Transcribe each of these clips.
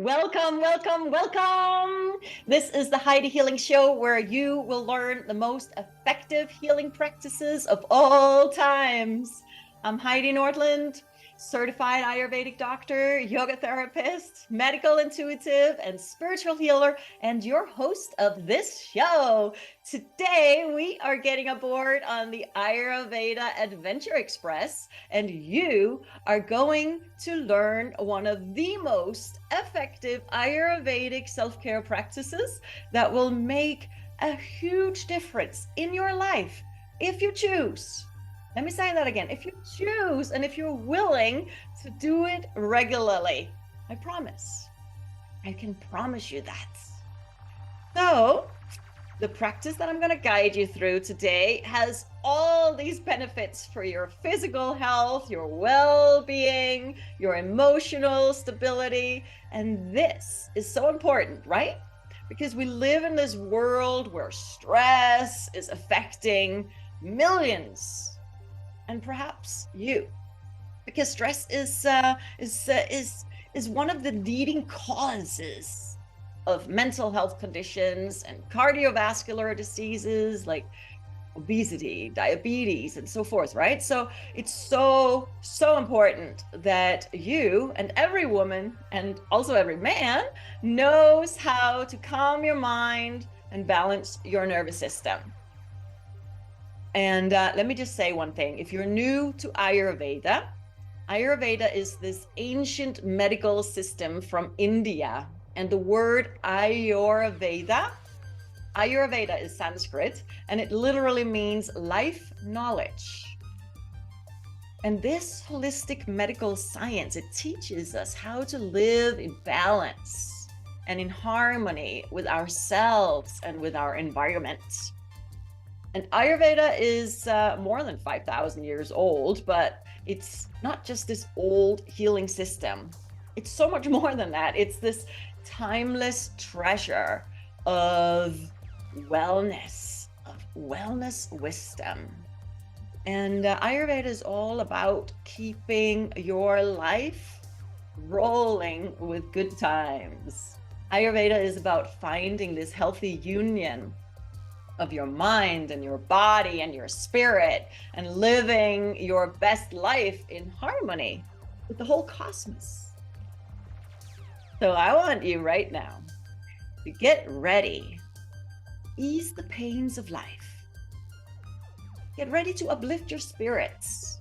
Welcome, welcome, welcome. This is the Heidi Healing Show where you will learn the most effective healing practices of all times. I'm Heidi Nordlund, certified Ayurvedic doctor, yoga therapist, medical intuitive, and spiritual healer, and your host of this show. Today, we are getting aboard on the Ayurveda Adventure Express, and you are going to learn one of the most effective Ayurvedic self-care practices that will make a huge difference in your life if you choose. Let me say that again. If you choose and if you're willing to do it regularly, I promise. I can promise you that. So, the practice that I'm going to guide you through today has all these benefits for your physical health, your well-being, your emotional stability. And this is so important, right? Because we live in this world where stress is affecting millions. And perhaps you, because stress is one of the leading causes of mental health conditions and cardiovascular diseases like obesity, diabetes, and so forth, right? So it's so important that you and every woman and also every man knows how to calm your mind and balance your nervous system. And let me just say one thing. If you're new to Ayurveda, Ayurveda is this ancient medical system from India. And the word Ayurveda is Sanskrit, and it literally means life knowledge. And this holistic medical science, it teaches us how to live in balance and in harmony with ourselves and with our environment. And Ayurveda is more than 5,000 years old, but it's not just this old healing system. It's so much more than that. It's this timeless treasure of wellness wisdom. And Ayurveda is all about keeping your life rolling with good times. Ayurveda is about finding this healthy union of your mind and your body and your spirit and living your best life in harmony with the whole cosmos. So I want you right now to get ready, ease the pains of life, get ready to uplift your spirits,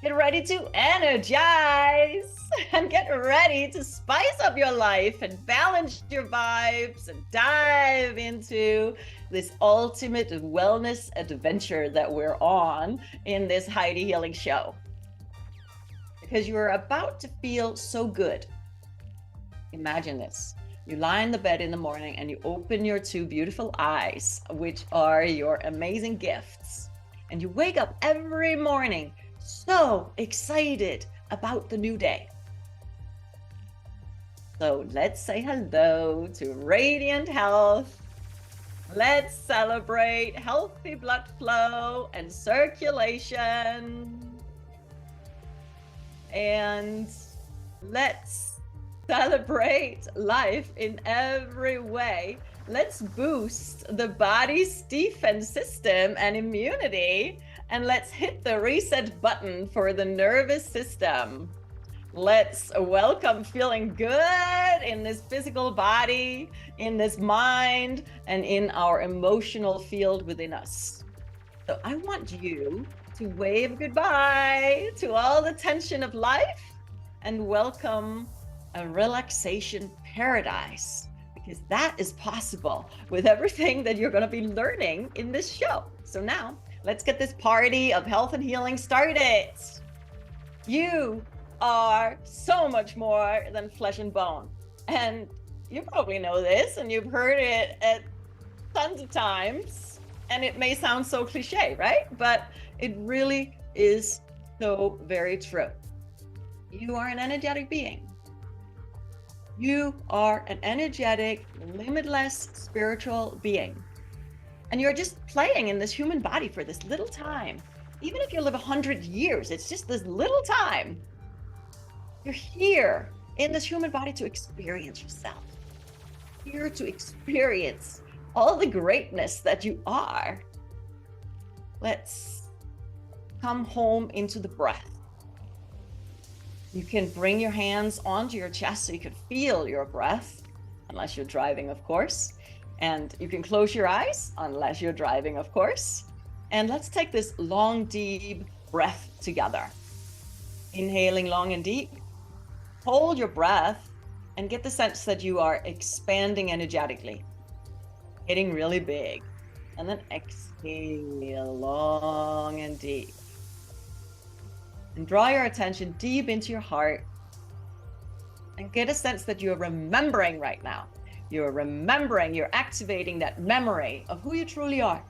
get ready to energize, and get ready to spice up your life and balance your vibes and dive into this ultimate wellness adventure that we're on in this Heidi Healing Show. Because you're about to feel so good. Imagine this. You lie in the bed in the morning and you open your two beautiful eyes, which are your amazing gifts. And you wake up every morning so excited about the new day. So let's say hello to radiant health. Let's celebrate healthy blood flow and circulation. And let's celebrate life in every way. Let's boost the body's defense system and immunity. And let's hit the reset button for the nervous system. Let's welcome feeling good in this physical body, in this mind, and in our emotional field within us. So I want you to wave goodbye to all the tension of life and welcome a relaxation paradise, because that is possible with everything that you're going to be learning in this show. So now let's get this party of health and healing started. You are so much more than flesh and bone. And you probably know this and you've heard it at tons of times. And it may sound so cliche, right? But it really is so very true. You are an energetic being. You are an energetic, limitless spiritual being. And you're just playing in this human body for this little time. Even if you live 100 years, it's just this little time. You're here in this human body to experience yourself, here to experience all the greatness that you are. Let's come home into the breath. You can bring your hands onto your chest so you can feel your breath, unless you're driving, of course. And you can close your eyes, unless you're driving, of course. And let's take this long, deep breath together. Inhaling long and deep. Hold your breath and get the sense that you are expanding energetically, getting really big. And then exhale long and deep. And draw your attention deep into your heart and get a sense that you're remembering right now. You're remembering, you're activating that memory of who you truly are.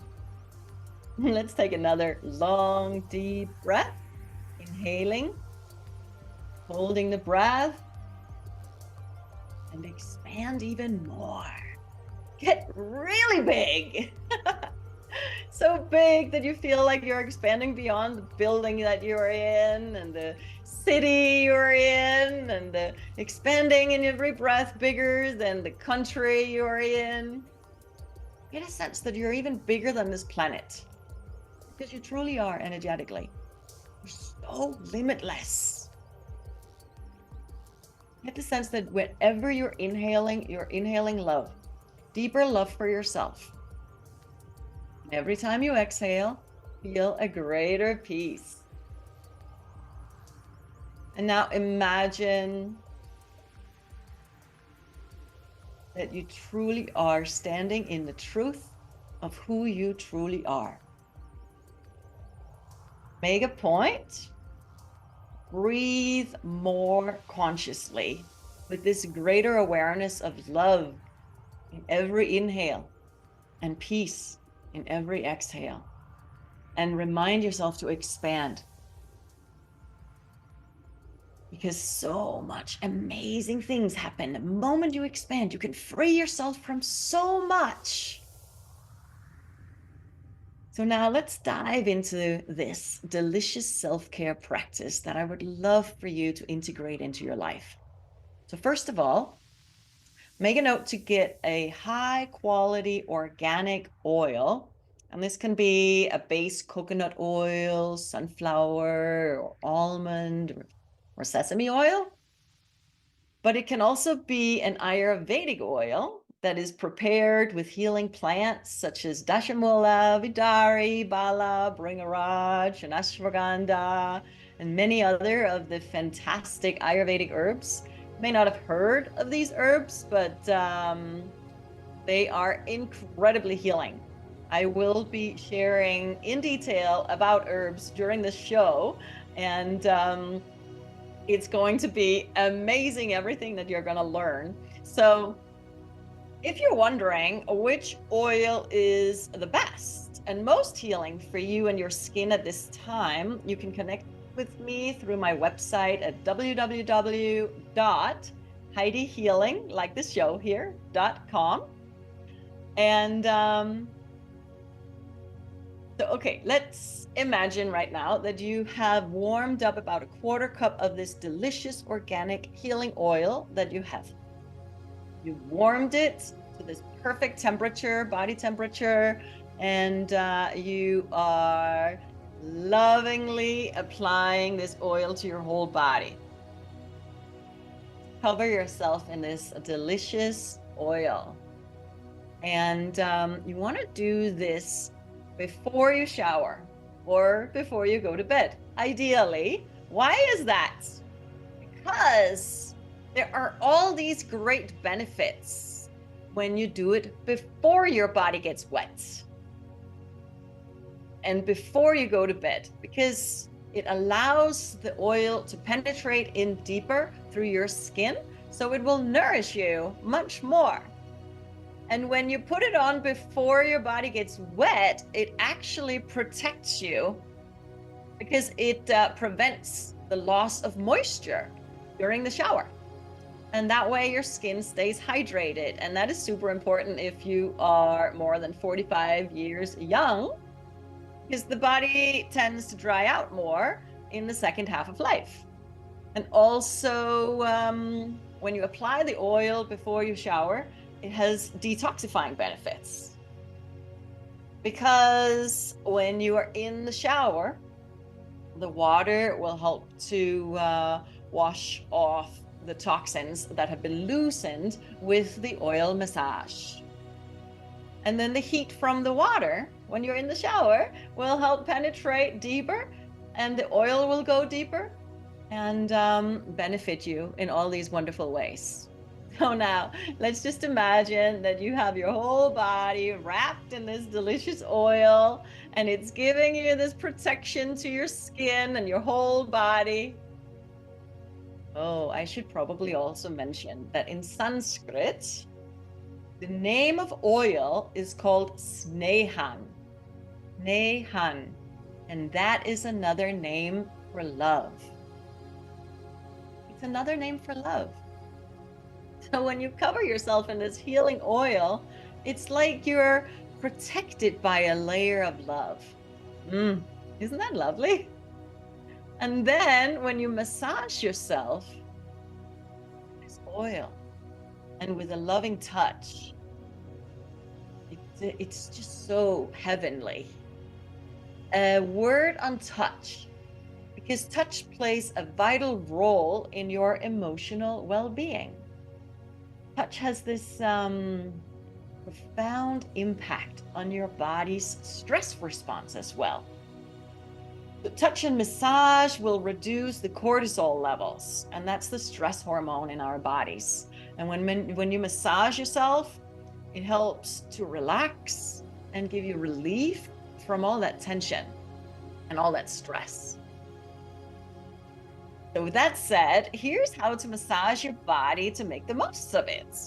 Let's take another long, deep breath. Inhaling, holding the breath, and expand even more. Get really big. So big that you feel like you're expanding beyond the building that you're in and the city you're in, and the expanding in every breath bigger than the country you're in. Get a sense that you're even bigger than this planet, because you truly are energetically. You're so limitless. Get the sense that whenever you're inhaling love, deeper love for yourself. Every time you exhale, feel a greater peace. And now imagine that you truly are standing in the truth of who you truly are. Make a point. Breathe more consciously with this greater awareness of love in every inhale and peace in every exhale. And remind yourself to expand, because so much amazing things happen the moment you expand. You can free yourself from so much. So now let's dive into this delicious self-care practice that I would love for you to integrate into your life. So first of all, make a note to get a high quality organic oil. And this can be a base coconut oil, sunflower, or almond, or sesame oil. But it can also be an Ayurvedic oil that is prepared with healing plants such as Dashamula, Vidari, Bala, Bringaraj, and Ashwagandha, and many other of the fantastic Ayurvedic herbs. You may not have heard of these herbs, but they are incredibly healing. I will be sharing in detail about herbs during the show, and it's going to be amazing, everything that you're going to learn. So if you're wondering which oil is the best and most healing for you and your skin at this time, you can connect with me through my website at www.heidihealing, like the show here, .com. And so, okay, let's imagine right now that you have warmed up about a quarter cup of this delicious organic healing oil that you have. You've warmed it to this perfect temperature, body temperature, and you are lovingly applying this oil to your whole body. Cover yourself in this delicious oil. And you want to do this before you shower or before you go to bed, ideally. Why is that? Because there are all these great benefits when you do it before your body gets wet and before you go to bed, because it allows the oil to penetrate in deeper through your skin, so it will nourish you much more. And when you put it on before your body gets wet, it actually protects you, because it prevents the loss of moisture during the shower. And that way your skin stays hydrated. And that is super important if you are more than 45 years young, because the body tends to dry out more in the second half of life. And also, when you apply the oil before you shower, it has detoxifying benefits. Because when you are in the shower, the water will help to wash off the toxins that have been loosened with the oil massage. And then the heat from the water, when you're in the shower, will help penetrate deeper, and the oil will go deeper and benefit you in all these wonderful ways. So now let's just imagine that you have your whole body wrapped in this delicious oil, and it's giving you this protection to your skin and your whole body. Oh, I should probably also mention that in Sanskrit, the name of oil is called snehan. Snehan. And that is another name for love. It's another name for love. So when you cover yourself in this healing oil, it's like you're protected by a layer of love. Isn't that lovely? And then when you massage yourself, this oil, and with a loving touch, it's just so heavenly. A word on touch, because touch plays a vital role in your emotional well-being. Touch has this profound impact on your body's stress response as well. The touch and massage will reduce the cortisol levels, and that's the stress hormone in our bodies. And when you massage yourself, it helps to relax and give you relief from all that tension and all that stress. So with that said, here's how to massage your body to make the most of it.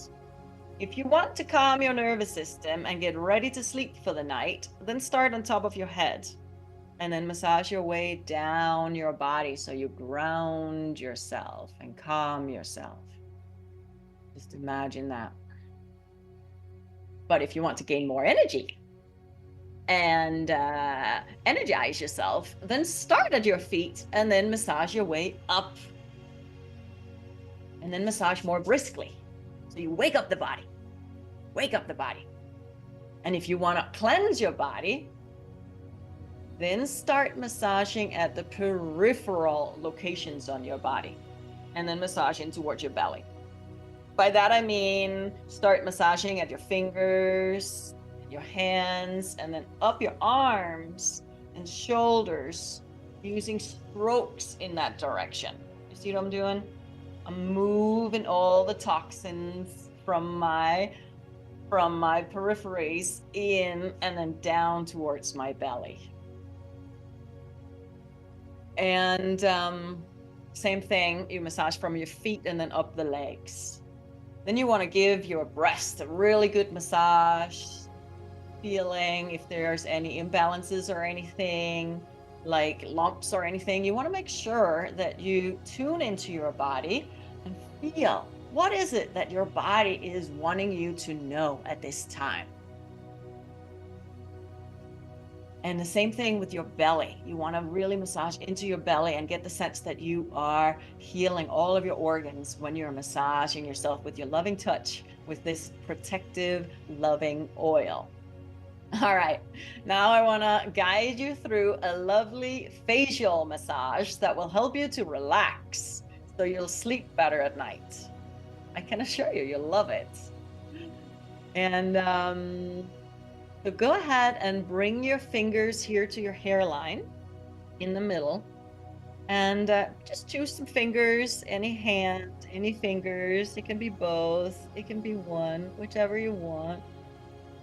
If you want to calm your nervous system and get ready to sleep for the night, then start on top of your head and then massage your way down your body so you ground yourself and calm yourself. Just imagine that. But if you want to gain more energy and energize yourself, then start at your feet and then massage your way up. And then massage more briskly. So you wake up the body. Wake up the body. And if you want to cleanse your body, then start massaging at the peripheral locations on your body. And then massaging towards your belly. By that I mean start massaging at your fingers, your hands, and then up your arms and shoulders, using strokes in that direction. You see what I'm doing? I'm moving all the toxins from my peripheries in and then down towards my belly. And same thing, you massage from your feet and then up the legs. Then you want to give your breast a really good massage, feeling if there's any imbalances or anything, like lumps or anything. You want to make sure that you tune into your body and feel, what is it that your body is wanting you to know at this time? And the same thing with your belly. You want to really massage into your belly and get the sense that you are healing all of your organs when you're massaging yourself with your loving touch, with this protective, loving oil. All right, now I want to guide you through a lovely facial massage that will help you to relax so you'll sleep better at night. I can assure you, you'll love it. And so go ahead and bring your fingers here to your hairline in the middle, and just choose some fingers, any hand, any fingers. It can be both, it can be one, whichever you want.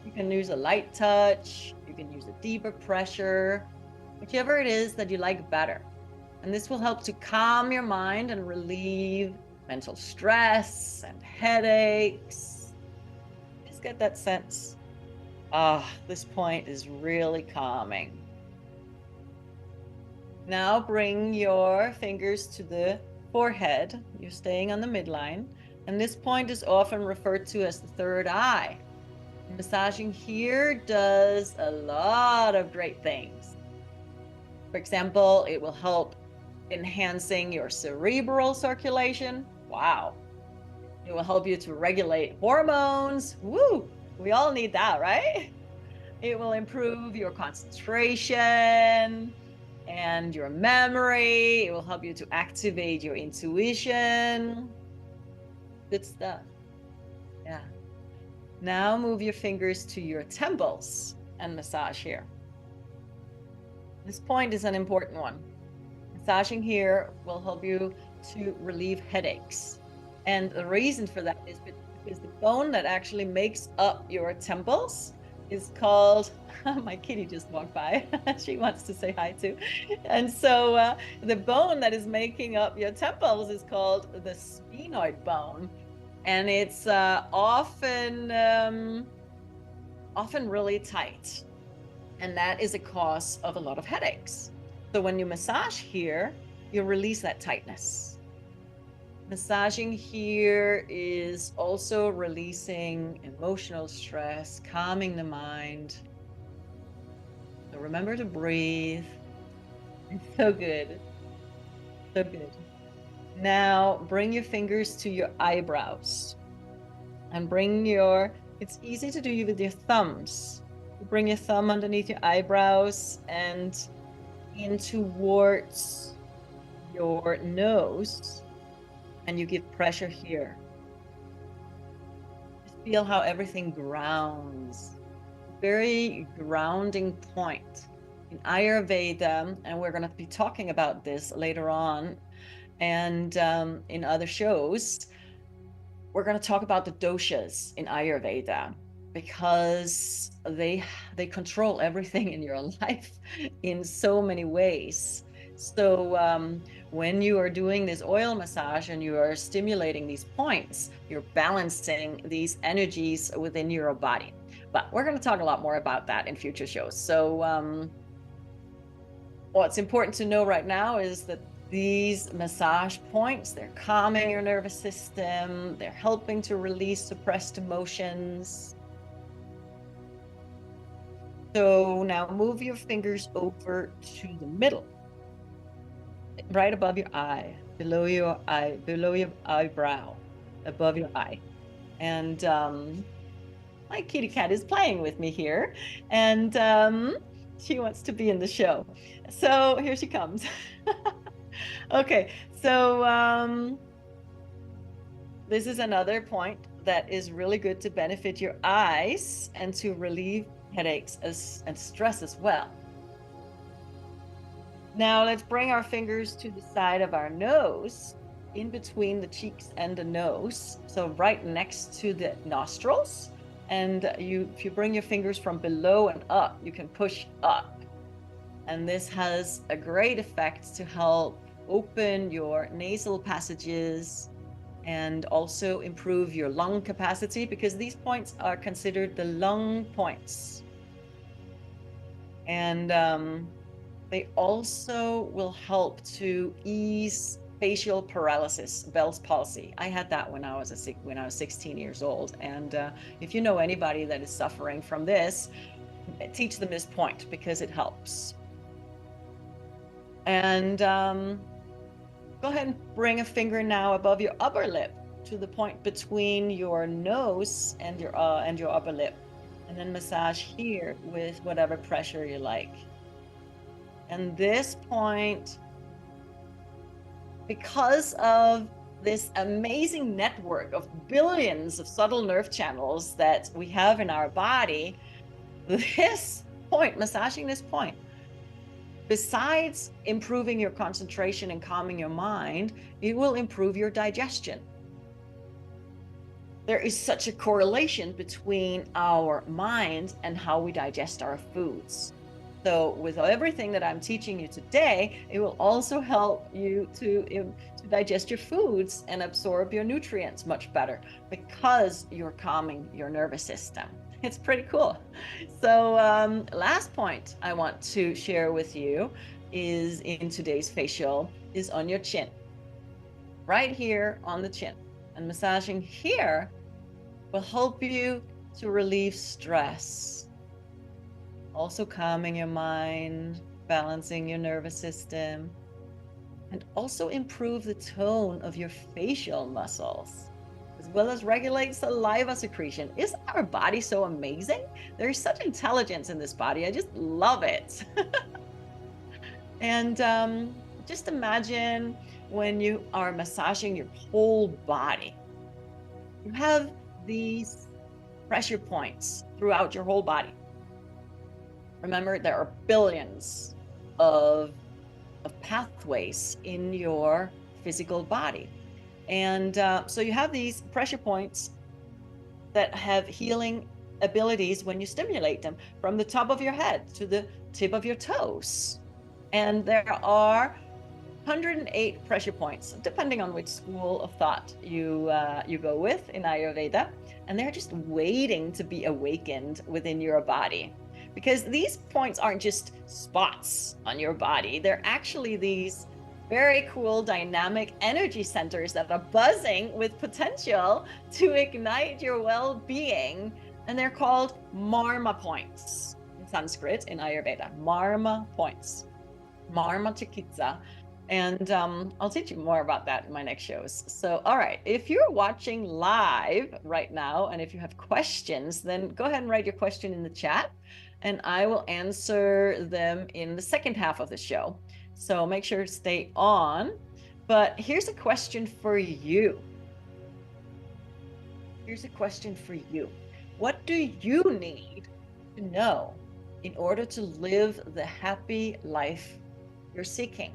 You can use a light touch, you can use a deeper pressure, whichever it is that you like better. And this will help to calm your mind and relieve mental stress and headaches. Just get that sense. This point is really calming. Now bring your fingers to the forehead. You're staying on the midline. And this point is often referred to as the third eye. Massaging here does a lot of great things. For example, it will help enhancing your cerebral circulation. Wow. It will help you to regulate hormones. Woo! We all need that, right? It will improve your concentration and your memory. It will help you to activate your intuition. Good stuff. Yeah. Now move your fingers to your temples and massage here. This point is an important one. Massaging here will help you to relieve headaches. And the reason for that is because the bone that actually makes up your temples is called, my kitty just walked by. She wants to say hi too. And so the bone that is making up your temples is called the sphenoid bone. And it's often really tight. And that is a cause of a lot of headaches. So when you massage here, you release that tightness. Massaging here is also releasing emotional stress, calming the mind. So remember to breathe. It's so good. So good. Now bring your fingers to your eyebrows and it's easy to do with your thumbs. Bring your thumb underneath your eyebrows and in towards your nose, and you give pressure here. Just feel how everything grounds. Very grounding point. In Ayurveda, and we're going to be talking about this later on, and in other shows, we're going to talk about the doshas in Ayurveda, because they control everything in your life in so many ways. So when you are doing this oil massage and you are stimulating these points, you're balancing these energies within your body. But we're going to talk a lot more about that in future shows. So what's important to know right now is that these massage points, they're calming your nervous system, they're helping to release suppressed emotions. So now move your fingers over to the middle, right above your eye, below your eyebrow, above your eye. And my kitty cat is playing with me here, and she wants to be in the show. So here she comes. Okay, so this is another point that is really good to benefit your eyes and to relieve headaches and stress as well. Now let's bring our fingers to the side of our nose, in between the cheeks and the nose, so right next to the nostrils. And if you bring your fingers from below and up, you can push up. And this has a great effect to help open your nasal passages and also improve your lung capacity, because these points are considered the lung points. And they also will help to ease facial paralysis, Bell's palsy. I had that when I was 16 years old. And if you know anybody that is suffering from this, teach them this point, because it helps. And go ahead and bring a finger now above your upper lip to the point between your nose and your upper lip, and then massage here with whatever pressure you like. And this point, because of this amazing network of billions of subtle nerve channels that we have in our body, this point, massaging this point, besides improving your concentration and calming your mind, it will improve your digestion. There is such a correlation between our mind and how we digest our foods. So with everything that I'm teaching you today, it will also help you to digest your foods and absorb your nutrients much better, because you're calming your nervous system. It's pretty cool. So last point I want to share with you is in today's facial is on your chin, right here on the chin. And massaging here will help you to relieve stress, also calming your mind, balancing your nervous system. and also improve the tone of your facial muscles, as well as regulate saliva secretion. Isn't our body so amazing? There's such intelligence in this body. I just love it. And just imagine when you are massaging your whole body, you have these pressure points throughout your whole body. Remember, there are billions of pathways in your physical body. And so you have these pressure points that have healing abilities when you stimulate them, from the top of your head to the tip of your toes. And there are 108 pressure points, depending on which school of thought you go with in Ayurveda. And they're just waiting to be awakened within your body. Because these points aren't just spots on your body. They're actually these very cool dynamic energy centers that are buzzing with potential to ignite your well-being. And they're called marma points in Sanskrit, in Ayurveda. Marma points. Marma chikitsa. And I'll teach you more about that in my next shows. So, all right, if you're watching live right now, and if you have questions, then go ahead and write your question in the chat, and I will answer them in the second half of the show. So make sure to stay on. But here's a question for you. Here's a question for you. What do you need to know in order to live the happy life you're seeking?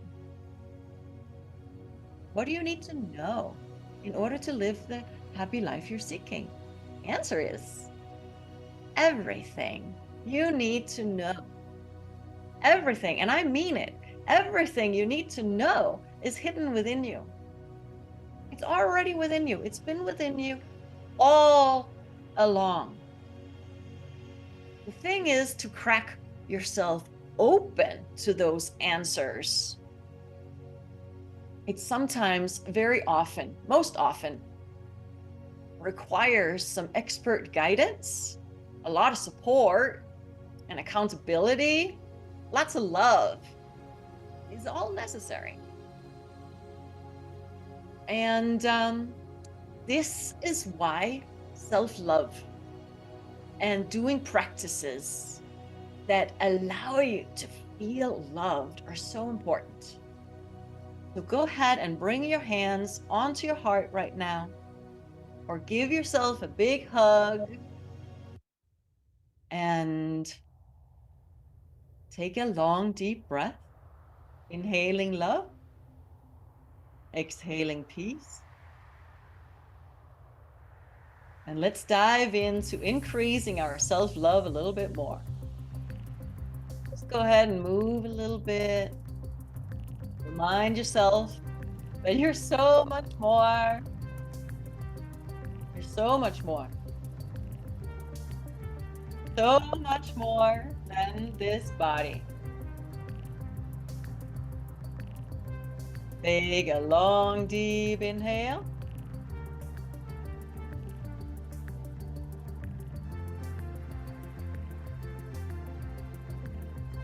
What do you need to know in order to live the happy life you're seeking? The answer is everything. You need to know everything, and I mean it. Everything you need to know is hidden within you. It's already within you. It's been within you all along. The thing is to crack yourself open to those answers. It sometimes, very often, most often, requires some expert guidance, a lot of support and accountability, lots of love. It's all necessary. And this is why self-love and doing practices that allow you to feel loved are so important. So go ahead and bring your hands onto your heart right now, or give yourself a big hug and take a long, deep breath, inhaling love, exhaling peace. And let's dive into increasing our self-love a little bit more. Just go ahead and move a little bit. Remind yourself that you're so much more. You're so much more. So much more than this body. Take a long, deep inhale.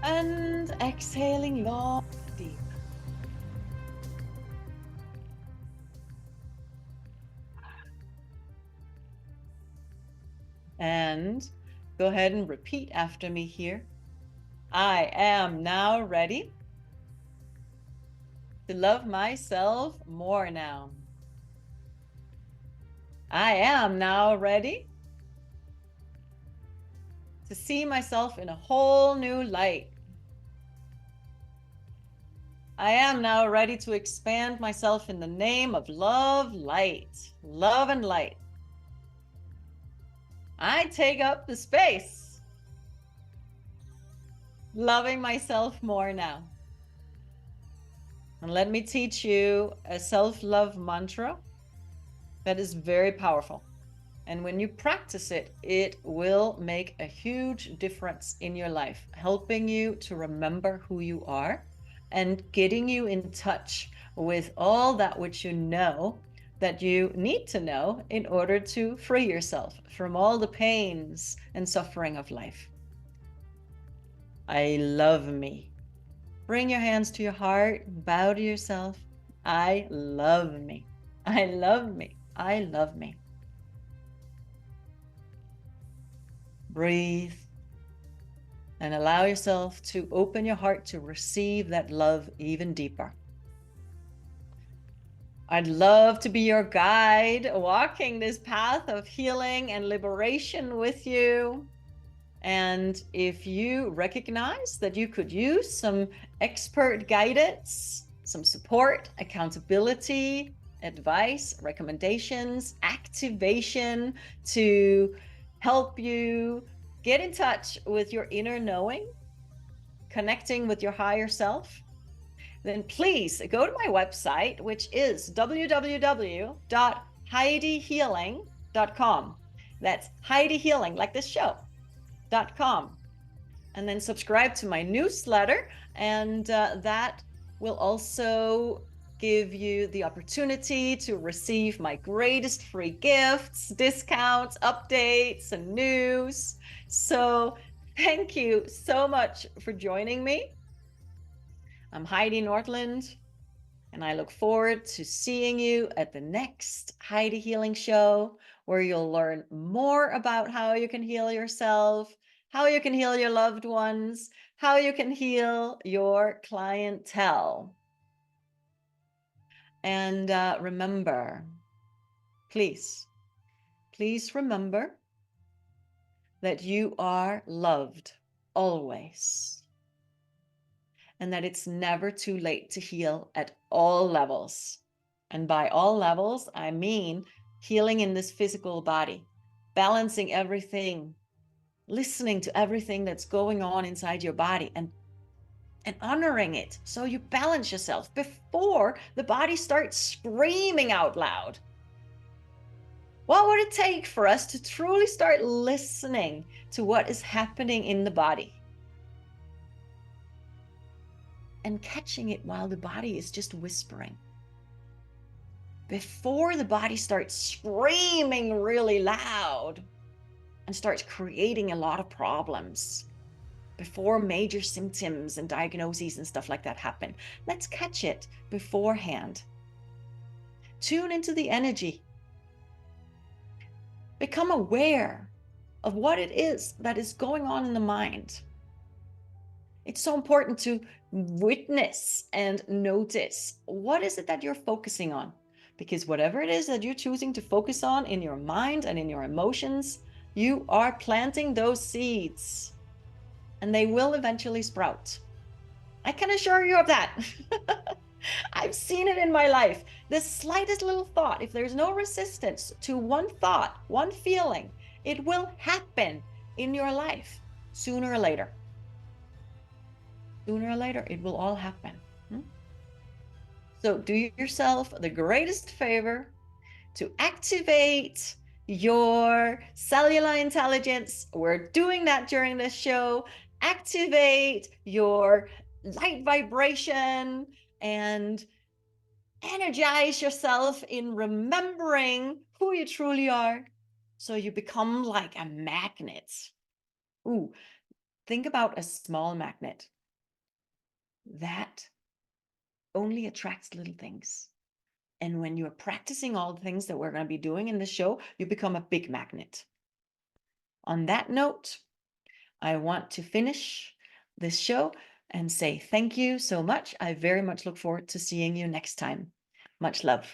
And exhaling long, deep. And go ahead and repeat after me here. I am now ready to love myself more now. I am now ready to see myself in a whole new light. I am now ready to expand myself in the name of love, light, love and light. I take up the space, loving myself more now. And let me teach you a self-love mantra that is very powerful. And when you practice it, it will make a huge difference in your life, helping you to remember who you are and getting you in touch with all that which you know that you need to know in order to free yourself from all the pains and suffering of life. I love me. Bring your hands to your heart, bow to yourself. I love me. I love me. I love me. Breathe and allow yourself to open your heart to receive that love even deeper. I'd love to be your guide, walking this path of healing and liberation with you. And if you recognize that you could use some expert guidance, some support, accountability, advice, recommendations, activation to help you get in touch with your inner knowing, connecting with your higher self, then please go to my website, which is www.heidihealing.com. That's Heidi Healing, like this show, .com. And then subscribe to my newsletter, and that will also give you the opportunity to receive my greatest free gifts, discounts, updates, and news. So thank you so much for joining me. I'm Heidi Nordlund, and I look forward to seeing you at the next Heidi Healing Show, where you'll learn more about how you can heal yourself, how you can heal your loved ones, how you can heal your clientele. And remember, please remember that you are loved always, and that it's never too late to heal at all levels. And by all levels, I mean healing in this physical body, balancing everything, listening to everything that's going on inside your body, and honoring it. So you balance yourself before the body starts screaming out loud. What would it take for us to truly start listening to what is happening in the body and catching it while the body is just whispering? Before the body starts screaming really loud and starts creating a lot of problems, before major symptoms and diagnoses and stuff like that happen. Let's catch it beforehand. Tune into the energy. Become aware of what it is that is going on in the mind. It's so important to witness and notice what is it that you're focusing on, because whatever it is that you're choosing to focus on in your mind and in your emotions, you are planting those seeds, and they will eventually sprout. I can assure you of that. I've seen it in my life. The slightest little thought, if there's no resistance to one thought, one feeling, it will happen in your life sooner or later. Sooner or later, it will all happen. So do yourself the greatest favor to activate your cellular intelligence. We're doing that during this show. Activate your light vibration and energize yourself in remembering who you truly are, so you become like a magnet. Ooh, think about a small magnet that only attracts little things. And when you're practicing all the things that we're going to be doing in the show, you become a big magnet. On that note, I want to finish this show and say thank you so much. I very much look forward to seeing you next time. Much love.